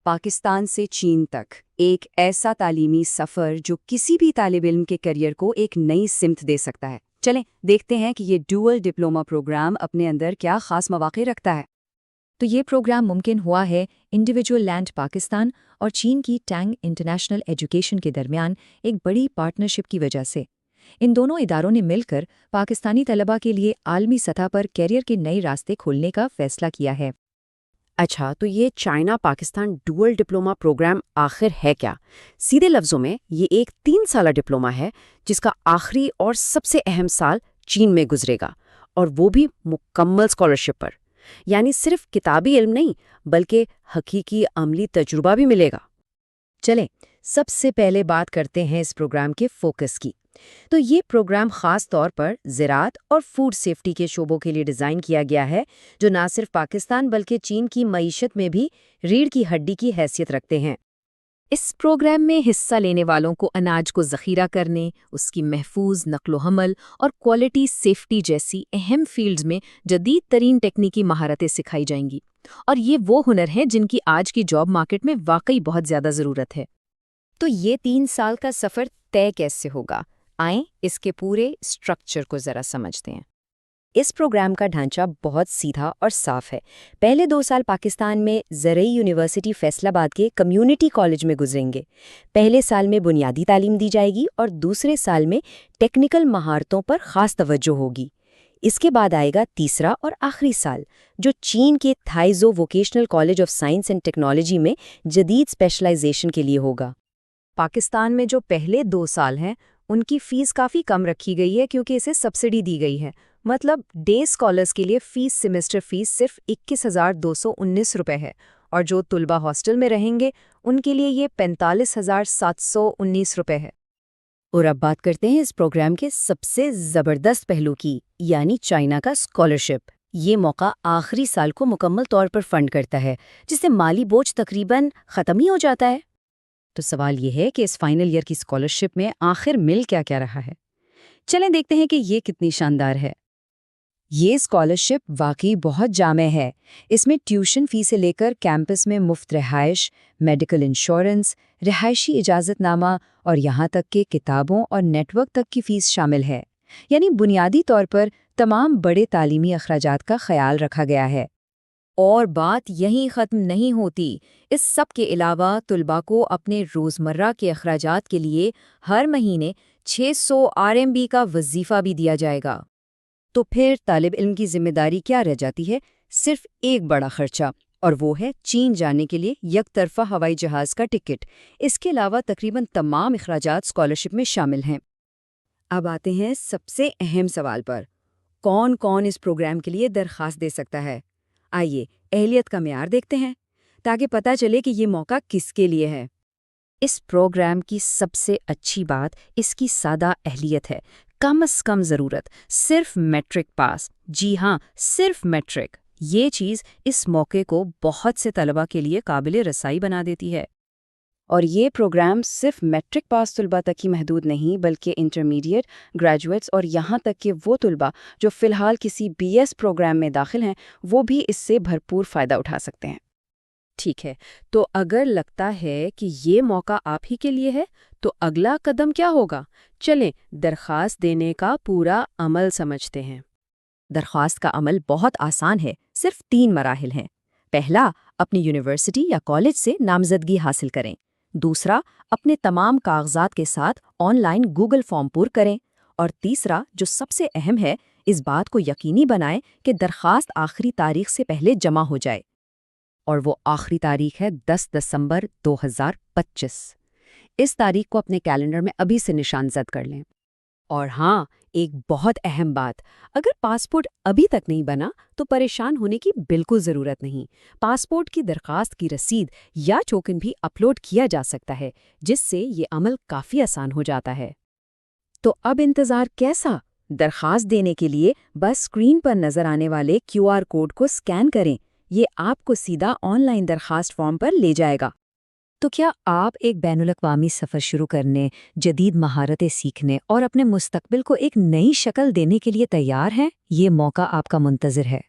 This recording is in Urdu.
پاکستان سے چین تک ایک ایسا تعلیمی سفر جو کسی بھی طالب علم کے کیریئر کو ایک نئی سمت دے سکتا ہے۔ چلیں دیکھتے ہیں کہ یہ ڈوئل ڈپلومہ پروگرام اپنے اندر کیا خاص مواقع رکھتا ہے۔ تو یہ پروگرام ممکن ہوا ہے انڈیویجول لینڈ پاکستان اور چین کی ٹینگ انٹرنیشنل ایجوکیشن کے درمیان ایک بڑی پارٹنرشپ کی وجہ سے۔ ان دونوں اداروں نے مل کر پاکستانی طلباء کے لیے عالمی سطح پر کیریئر کے نئے راستے کھولنے کا فیصلہ کیا ہے۔ اچھا، تو یہ China Pakistan dual diploma programme آخر ہے کیا؟ سیدھے لفظوں میں یہ ایک 3 سالہ ڈپلومہ ہے جس کا آخری اور سب سے اہم سال چین میں گزرے گا، اور وہ بھی مکمل اسکالرشپ پر۔ یعنی صرف کتابی علم نہیں بلکہ حقیقی عملی تجربہ بھی ملے گا۔ چلیں سب سے پہلے بات کرتے ہیں اس پروگرام کے فوکس کی۔ تو یہ پروگرام خاص طور پر زراعت اور فوڈ سیفٹی کے شعبوں کے لیے ڈیزائن کیا گیا ہے، جو نہ صرف پاکستان بلکہ چین کی معیشت میں بھی ریڑھ کی ہڈی کی حیثیت رکھتے ہیں۔ اس پروگرام میں حصہ لینے والوں کو اناج کو ذخیرہ کرنے، اس کی محفوظ نقل و حمل اور کوالٹی سیفٹی جیسی اہم فیلڈز میں جدید ترین ٹیکنیکی مہارتیں سکھائی جائیں گی، اور یہ وہ ہنر ہیں جن کی آج کی جاب مارکیٹ میں واقعی بہت زیادہ ضرورت ہے۔ تو یہ 3 سال کا سفر طے کیسے ہوگا؟ آئیں اس کے پورے اسٹرکچر کو ذرا سمجھتے ہیں۔ اس پروگرام کا ڈھانچہ بہت سیدھا اور صاف ہے۔ پہلے 2 سال پاکستان میں زرعی یونیورسٹی فیصل آباد کے کمیونٹی کالج میں گزریں گے۔ پہلے سال میں بنیادی تعلیم دی جائے گی اور دوسرے سال میں ٹیکنیکل مہارتوں پر خاص توجہ ہوگی۔ اس کے بعد آئے گا تیسرا اور آخری سال، جو چین کے Taizhou vocational college of science and technology میں جدید اسپیشلائزیشن کے لیے ہوگا۔ پاکستان میں جو پہلے 2 سال ہیں ان کی فیس کافی کم رکھی گئی ہے کیونکہ اسے سبسڈی دی گئی ہے۔ مطلب ڈے اسکالرز کے لیے سیمسٹر فیس صرف 21,219 روپے ہے، اور جو طلبہ ہاسٹل میں رہیں گے ان کے لیے یہ 45,719 روپے ہے۔ اور اب بات کرتے ہیں اس پروگرام کے سب سے زبردست پہلو کی، یعنی چائنا کا اسکالرشپ۔ یہ موقع آخری سال کو مکمل طور پر فنڈ کرتا ہے، جس سے مالی بوجھ تقریباً ختم ہی ہو جاتا ہے۔ تو سوال یہ ہے کہ اس فائنل ایئر کی اسکالرشپ میں آخر مل کیا رہا ہے؟ چلیں دیکھتے ہیں کہ یہ کتنی شاندار ہے۔ یہ اسکالرشپ واقعی بہت جامع ہے۔ اس میں ٹیوشن فی سے لے کر کیمپس میں مفت رہائش، میڈیکل انشورنس، رہائشی اجازت نامہ اور یہاں تک کہ کتابوں اور نیٹ ورک تک کی فیس شامل ہے۔ یعنی بنیادی طور پر تمام بڑے تعلیمی اخراجات کا خیال رکھا گیا ہے۔ اور بات یہیں ختم نہیں ہوتی۔ اس سب کے علاوہ طلباء کو اپنے روزمرہ کے اخراجات کے لیے ہر مہینے 600 RMB کا وظیفہ بھی دیا جائے گا۔ تو پھر طالب علم کی ذمہ داری کیا رہ جاتی ہے؟ صرف ایک بڑا خرچہ، اور وہ ہے چین جانے کے لیے یک طرفہ ہوائی جہاز کا ٹکٹ۔ اس کے علاوہ تقریباً تمام اخراجات اسکالرشپ میں شامل ہیں۔ اب آتے ہیں سب سے اہم سوال پر، کون کون اس پروگرام کے لیے درخواست دے سکتا ہے؟ آئیے اہلیت کا معیار دیکھتے ہیں تاکہ پتہ چلے کہ یہ موقع کس کے لیے ہے۔ اس پروگرام کی سب سے اچھی بات اس کی سادہ اہلیت ہے۔ کم از کم ضرورت صرف میٹرک پاس۔ جی ہاں، صرف میٹرک۔ یہ چیز اس موقع کو بہت سے طلباء کے لیے قابل رسائی بنا دیتی ہے۔ اور یہ پروگرام صرف میٹرک پاس طلباء تک ہی محدود نہیں بلکہ انٹرمیڈیٹ، گریجویٹس اور یہاں تک کہ وہ طلباء جو فی الحال کسی BS پروگرام میں داخل ہیں وہ بھی اس سے بھرپور فائدہ اٹھا سکتے ہیں۔ ٹھیک ہے، تو اگر لگتا ہے کہ یہ موقع آپ ہی کے لیے ہے تو اگلا قدم کیا ہوگا؟ چلیں درخواست دینے کا پورا عمل سمجھتے ہیں۔ درخواست کا عمل بہت آسان ہے، صرف 3 مراحل ہیں۔ پہلا، اپنی یونیورسٹی یا کالج سے نامزدگی حاصل کریں۔ دوسرا، اپنے تمام کاغذات کے ساتھ آن لائن گوگل فارم پر کریں۔ اور تیسرا، جو سب سے اہم ہے، اس بات کو یقینی بنائیں کہ درخواست آخری تاریخ سے پہلے جمع ہو جائے۔ اور وہ آخری تاریخ ہے 10 دسمبر 2025۔ اس تاریخ کو اپنے کیلنڈر میں ابھی سے نشان زد کر لیں۔ اور ہاں، ایک بہت اہم بات، اگر پاسپورٹ ابھی تک نہیں بنا تو پریشان ہونے کی بالکل ضرورت نہیں۔ پاسپورٹ کی درخواست کی رسید یا ٹوکن بھی اپلوڈ کیا جا سکتا ہے، جس سے یہ عمل کافی آسان ہو جاتا ہے۔ تو اب انتظار کیسا؟ درخواست دینے کے لیے بس اسکرین پر نظر آنے والے QR کوڈ کو اسکین کریں۔ یہ آپ کو سیدھا آن لائن درخواست فارم پر لے جائے گا۔ تو کیا آپ ایک بین الاقوامی سفر شروع کرنے، جدید مہارتیں سیکھنے اور اپنے مستقبل کو ایک نئی شکل دینے کے لیے تیار ہیں؟ یہ موقع آپ کا منتظر ہے۔